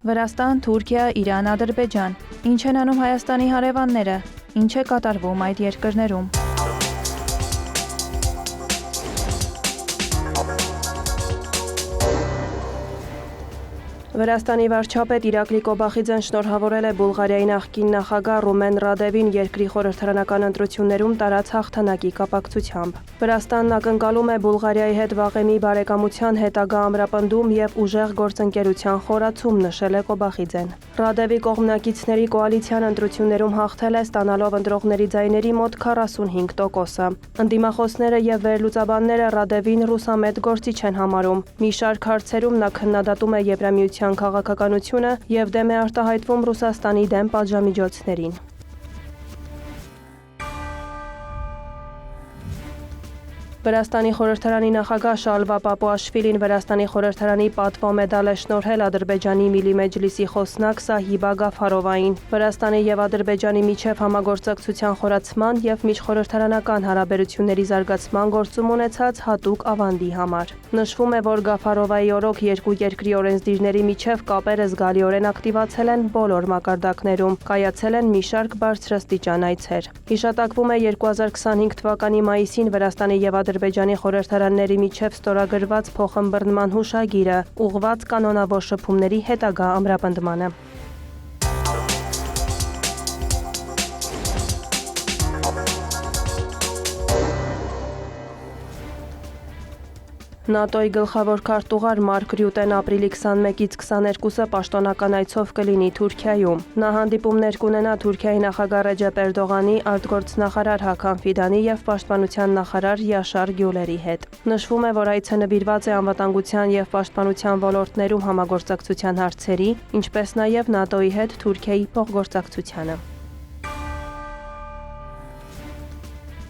Վրաստան, Թուրքիա, Իրան, Ադրբեջան։ Ինչ են անում Հայաստանի հարևանները։ Ինչ է կատարվում այդ երկրներում։ Վրաստանի վարչապետ Իրակլի Կոբախիձեն շնորհավորել է Բուլղարիայի նախկին նախագահ Ռումեն Ռադևին երկրի խորհրդարանական ընտրություններում տարած հաղթանակի կապակցությամբ։ Վրաստանն ակնկալում է Բուլղարիայի հետ վաղեմի բարեկամության հետագա ամրապնդում եւ ուժեղ գործընկերության խորացում, նշել է Կոբախիձեն։ Ռադևի կողմնակիցների կոալիցիան ընտրություններում հաղթել է, ստանալով ընտրողների ձայների մոտ 45%։ Ընդդիմախոսները եւ վերլուծաբանները Ռադևին ռուսամետ գործիչ են համարում։ Մի շարք հարցերում նա քննադատում է Եվրամիության քաղաքականությունը եւ դեմ է արտահայտվում Ռուսաստանի դեմ պատժամիջոցներին։ Վրաստանի խորհրդարանի նախագահ Շալվա Պապուաշվիլին Վրաստանի խորհրդարանի պատվո մեդալ է շնորհել Ադրբեջանի Միլի Մեջլիսի խոսնակ Սահիբա Գաֆարովային։ Վրաստանի եւ Ադրբեջանի միջև համագործակցության խորացման եւ միջխորհրդարանական հարաբերությունների զարգացման գործում ունեցած հատուկ ավանդի համար։ Նշվում է, որ Գաֆարովայի օրոք երկու երկրի օրենսդիրների միջև կապերը զգալիորեն ակտիվացել են բոլոր մակարդակներում, կայացել են մի շարք բարձրաստիճան այցեր։ Հիշատակվում է 2025 թվականի մայիսին Վրաստանի եւ Ադրբեջանի խորհրդարանների միջև ստորագրված փոխըմբռնման հուշագիրը, ուղղված կանոնավոր շփումների հետագա ամրապնդմանը։ ՆԱՏՕ-ի գլխավոր քարտուղար Մարկ Ռյուտեն ապրիլի 21-ից 22-ը պաշտոնական այցով կլինի Թուրքիայում։ Նա հանդիպումներ կունենա Թուրքիայի նախագահ Ռեջեփ Էրդողանի, արտգործնախարար Հական Ֆիդանի եւ պաշտպանության նախարար Յաշար Գյուլերի հետ։ Նշվում է, որ այցը նվիրված է անվտանգության եւ պաշտպանության ոլորտներում համագործակցության հարցերի, ինչպես նաեւ ՆԱՏՕ-ի հետ Թուրքիայի փոխգործակցությանը։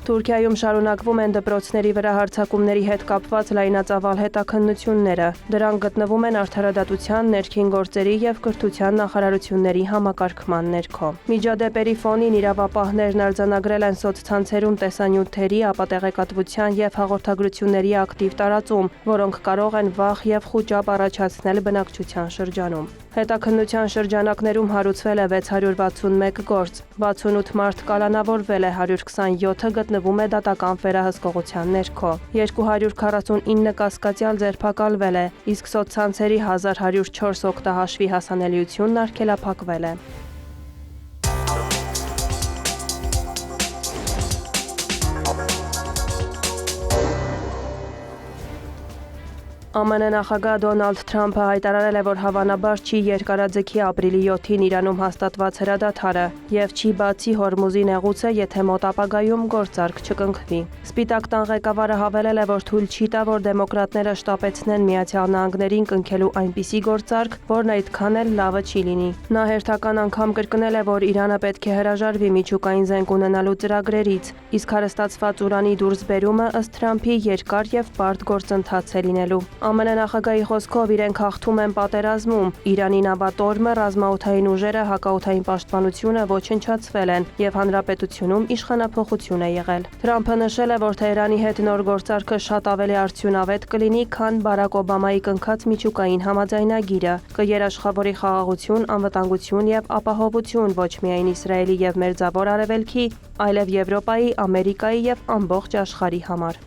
Թուրքիայում շարունակվում են դպրոցների վրա հարձակումների հետ կապված լայնածավալ հետաքննությունները։ Դրանք գտնվում են Արդարադատության, Ներքին գործերի եւ Կրթության նախարարությունների համակարգման ներքո։ Միջադեպերի ֆոնին իրավապահներն արձանագրել են սոցցանցերում տեսանյութերի, ապատեղեկատվության եւ հաղորդագրությունների ակտիվ տարածում, որոնք կարող են վախ եւ խուճապ առաջացնել բնակչության շրջանում։ Հետաքննության շրջանակներում հարուցվել է 661 գործ, 68 մարդ կալանավորվել է, 127-ը գտնվում է դատական վերահսկողության ներքո, 249 կասկածյալ ձերբակալվել է, իսկ սոցցանցերի 1104 օգտահաշվի հասանելիությունն արգելափակվել է։ ԱՄՆ նախագահ Դոնալդ Թրամփը հայտարարել է, որ հավանաբար չի երկարաձգի ապրիլի 7-ին Իրանում հաստատված հրադադարը եւ չի բացի Հորմուզի նեղուցը, եթե մոտ ապագայում գործարք չկնքվի։ Սպիտակ տան ղեկավարը հավելել է, որ թույլ չի տա, որ դեմոկրատները շտապեցնեն Միացյալ Նահանգներին կնքելու այնպիսի գործարք, որն այդքան էլ լավը չի լինի։ Նա հերթական անգամ կրկնել է, որ Իրանը պետք է հրաժարվի միջուկային զենք ունենալու ծրագրերից, իսկ հարստացված ուրանի դուրսբերումը ըստ Թրամփի երկար եւ բարդ գործընթաց է լինելու։ ԱՄՆ նախագահի խոսքով իրենք հաղթում են պատերազմում, Իրանի նավատորմը, ռազմաօդային ուժերը, հակաօդային պաշտպանությունը ոչնչացվել են եւ հանրապետությունում իշխանափոխություն է եղել։ Թրամփը նշել է, որ Թեհրանի հետ նոր գործարքը շատ ավելի արդյունավետ կլինի, քան Բարակ Օբամայի կնքած միջուկային համաձայնագիրը, կերաշխավորի խաղաղություն, անվտանգություն եւ ապահովություն ոչ միայն Իսրայելի եւ Մերձավոր Արևելքի, այլև Եվրոպայի, Ամերիկայի եւ ամբողջ աշխարհի համար։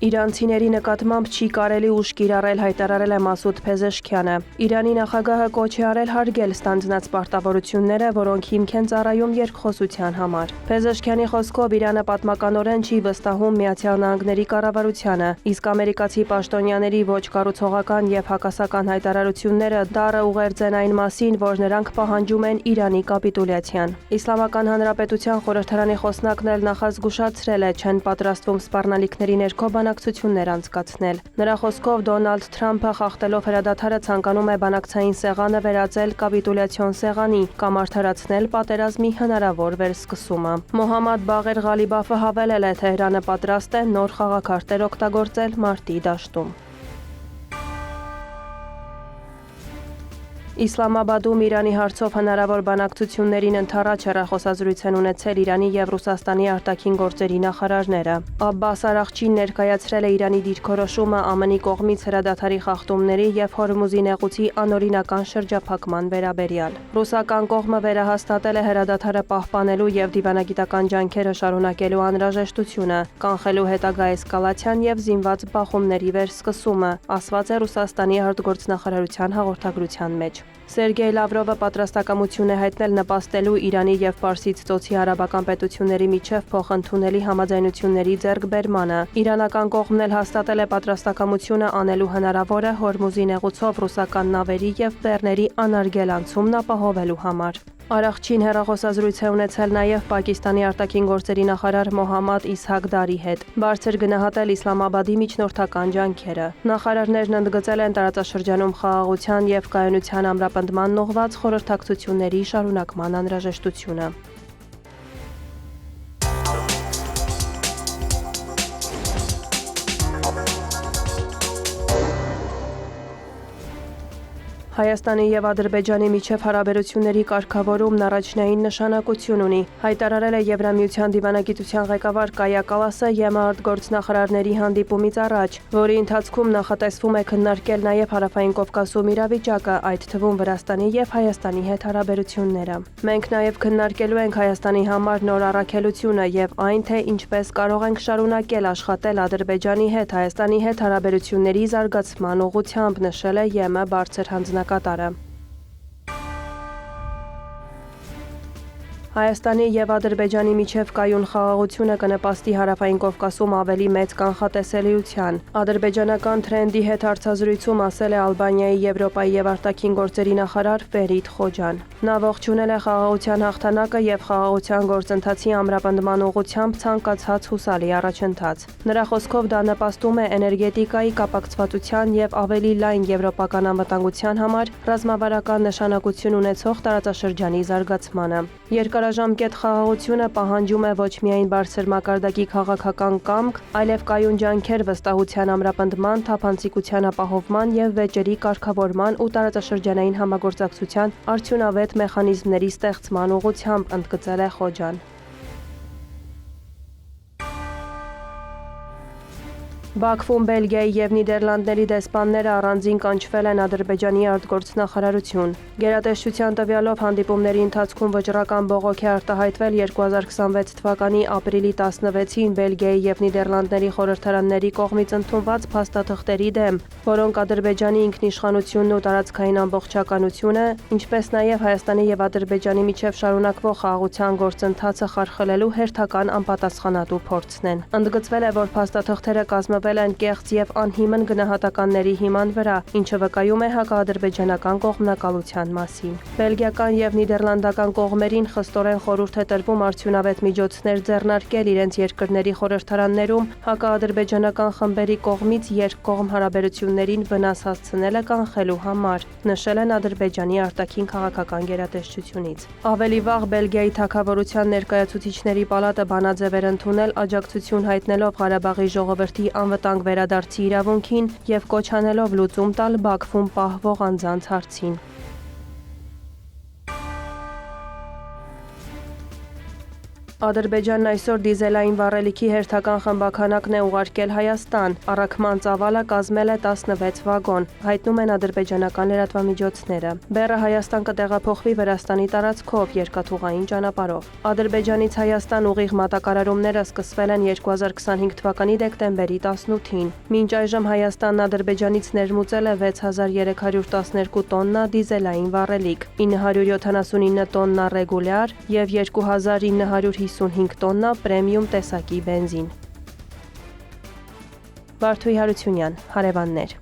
Իրանցիների նկատմամբ չի կարելի ուժ կիրառել, հայտարարել է Մասուդ Փեզեշքյանը։ Իրանի նախագահը կոչ է արել հարգել ստանձնած պարտավորությունները, որոնք հիմք են ծառայում երկխոսության համար։ Փեզեշքյանի խոսքով Իրանը պատմականորեն չի վստահում Միացյալ Նահանգների կառավարությանը, իսկ ամերիկացի պաշտոնյաների ոչ կառուցողական եւ հակասական հայտարարությունները դառը ուղերձ են այն մասին, որ նրանք պահանջում են Իրանի կապիտուլյացիան։ Իսլամական Հանրապետության խորհրդարանի խոսնակն էլ նախազգուշացրել է, չեն պատրաստվում սպառնալիքների ներքո բանակցություններ անցկացնել։ Նրա խոսքով Դոնալդ Թրամփը խախտելով հրադադարը ցանկանում է բանակցային սեղանը վերածել կապիտուլյացիոն սեղանի կամ արդարացնել պատերազմի հնարավոր վերսկսումը։ Մոհամմադ Բաղեր Ղալիբաֆը հավելել է, Թեհրանը պատրաստ է նոր խաղաքարտեր օգտագործել մարտի դաշտում։ Իսլամաբադում Իրանի հարցով հնարավոր բանակցություններին ընդառաջ հեռախոսազրույց են ունեցել Իրանի և Ռուսաստանի արտաքին գործերի նախարարները։ Աբբաս Արաղչին ներկայացրել է Իրանի դիրքորոշումը ԱՄՆ-ի կողմից հրադադարի խախտումների և Հորմուզի նեղուցի անօրինական շրջափակման վերաբերյալ։ Ռուսական կողմը վերահաստատել է հրադադարը պահպանելու և դիվանագիտական ջանքերը շարունակելու անհրաժեշտությունը, կանխելու հետագա էսկալացիան և զինված բախումների վերսկսումը, ասված է Ռուսաստանի արտգործնախարարության հաղորդագրության մեջ։ Սերգեյ Լավրովը պատրաստակամություն է հայտնել նպաստելու Իրանի և Պարսից ծոցի արաբական պետությունների միջև փոխընդունելի համաձայնությունների ձեռքբերմանը։ Իրանական կողմն էլ հաստատել է պատրաստակամությունը անելու հնարավորը Հորմուզի նեղուցով ռուսական նավերի և բեռների անարգել անցումն ապահովելու համար։ Արաղչին հեռախոսազրույց է ունեցել նաև Պակիստանի արտաքին գործերի նախարար Մոհամմադ Իսհակ Դարի հետ։ Բարձր գնահատել Իսլամաբադի միջնորդական ջանքերը։ Նախարարներն ընդգծել են տարածաշրջանում խաղաղության և կայունության ամրապնդմանն ուղղված խորհրդակցությունների շարունակման անհրաժեշտությունը։ Հայաստանի և Ադրբեջանի միջև հարաբերությունների կարգավորումն առաջնային նշանակություն ունի, հայտարարել է Եվրամիության դիվանագիտության ղեկավար Կայա Կալասը ԵՄ արտգործնախարարների հանդիպումից առաջ, որի ընթացքում նախատեսվում է քննարկել նաև Հարավային Կովկասում իրավիճակը, այդ թվում Վրաստանի և Հայաստանի հետ հարաբերությունները։ Մենք նաև քննարկելու ենք Հայաստանի համար նոր առաքելությունը և այն, թե ինչպես կարող ենք շարունակել աշխատել Ադրբեջանի հետ Հայաստանի հետ հարաբերությունների զարգացման ուղղությամբ, նշել է ԵՄ բարձր հանձնակատարը։ Հայաստանի և Ադրբեջանի միջև կայուն խաղաղությունը կնպաստի Հարավային Կովկասում ավելի մեծ կանխատեսելիության։ Ադրբեջանական Թրենդի հետ հարցազրույցում ասել է Ալբանիայի Եվրոպայի և արտաքին գործերի նախարար Ֆերիդ Խոջան։ Նա ողջունել է խաղաղության հաղթանակը և խաղաղության գործընթացի ամրապնդման ուղղությամբ ցանկացած հուսալի առաջընթաց։ Նրա խոսքով դա նպաստում է էներգետիկայի կապակցվածության և ավելի լայն եվրոպական անվտանգության համար ռազմավարական նշանակություն ունեցող տարածաշրջանի զարգացմանը։ Երկարաժամկետ խաղաղությունը պահանջում է ոչ միայն բարձր մակարդակի քաղաքական կամք, այլև կայուն ջանքեր վստահության ամրապնդման, թափանցիկության ապահովման և վեճերի կարգավորման ու տարածաշրջանային համագործակցության արդյունավետ մեխանիզմների ստեղծման ուղղությամբ, ընդգծել է Խոջան։ Բաքվում Բելգիայի և Նիդերլանդների դեսպանները առանձին կանչվել են Ադրբեջանի արտգործնախարարություն։ Գերատեսչության տվյալով հանդիպումների ընթացքում վճռական բողոք է արտահայտվել 2026 թվականի ապրիլի 16-ին Բելգիայի և Նիդերլանդների խորհրդարանների կողմից ընդունված փաստաթղթերի դեմ, որոնք Ադրբեջանի ինքնիշխանությունն ու տարածքային ամբողջականությունը, ինչպես նաև Հայաստանի և Ադրբեջանի միջև շարունակվող խաղաղության գործընթացը խարխլելու հերթական անպատասխանատու փորձն են։ Ընդգծվել է, որ փաստաթղթերը կազմվել են կեղծ և անհիմն գնահատականների հիման վրա, ինչը վկայում է հակաադրբեջանական կողմնակալության մասին։ Բելգիական և նիդերլանդական կողմերին խստորեն խորհուրդ է տրվում արդյունավետ միջոցներ ձեռնարկել իրենց երկրների խորհրդարաններում հակաադրբեջանական խմբերի կողմից երկկողմ հարաբերություններին վնաս հասցնելը կանխելու համար, նշել են Ադրբեջանի արտաքին քաղաքական գերատեսչությունից։ Ավելի վաղ Բելգիայի թագավորության ներկայացուցիչների պալատը բանաձև էր ընդունել աջակցություն հայտնելով Ղարաբաղի ժողովրդի անվտանգ վերադարձի իրավունքին և կոչ անելով լուծում տալ Բաքվում պահվող անձանց հարցին։ Ադրբեջանն այսօր դիզելային վառելիքի հերթական խմբաքանակն է ուղարկել Հայաստան։ Առաքման ծավալը կազմել է 16 վագոն, հայտնում են ադրբեջանական լրատվամիջոցները։ Բեռը Հայաստան կտեղափոխվի Վրաստանի տարածքով երկաթուղային ճանապարհով։ Ադրբեջանից Հայաստան ուղիղ մատակարարումները սկսվել են 2025 թվականի դեկտեմբերի 18-ին։ Մինչ այժմ Հայաստանն Ադրբեջանից ներմուծել է 6312 տոննա դիզելային վառելիք, 979 տոննա ռեգուլյար և 2955 տոննա պրեմիում տեսակի բենզին։ Վարդուհի Հարությունյան, հարևաններ։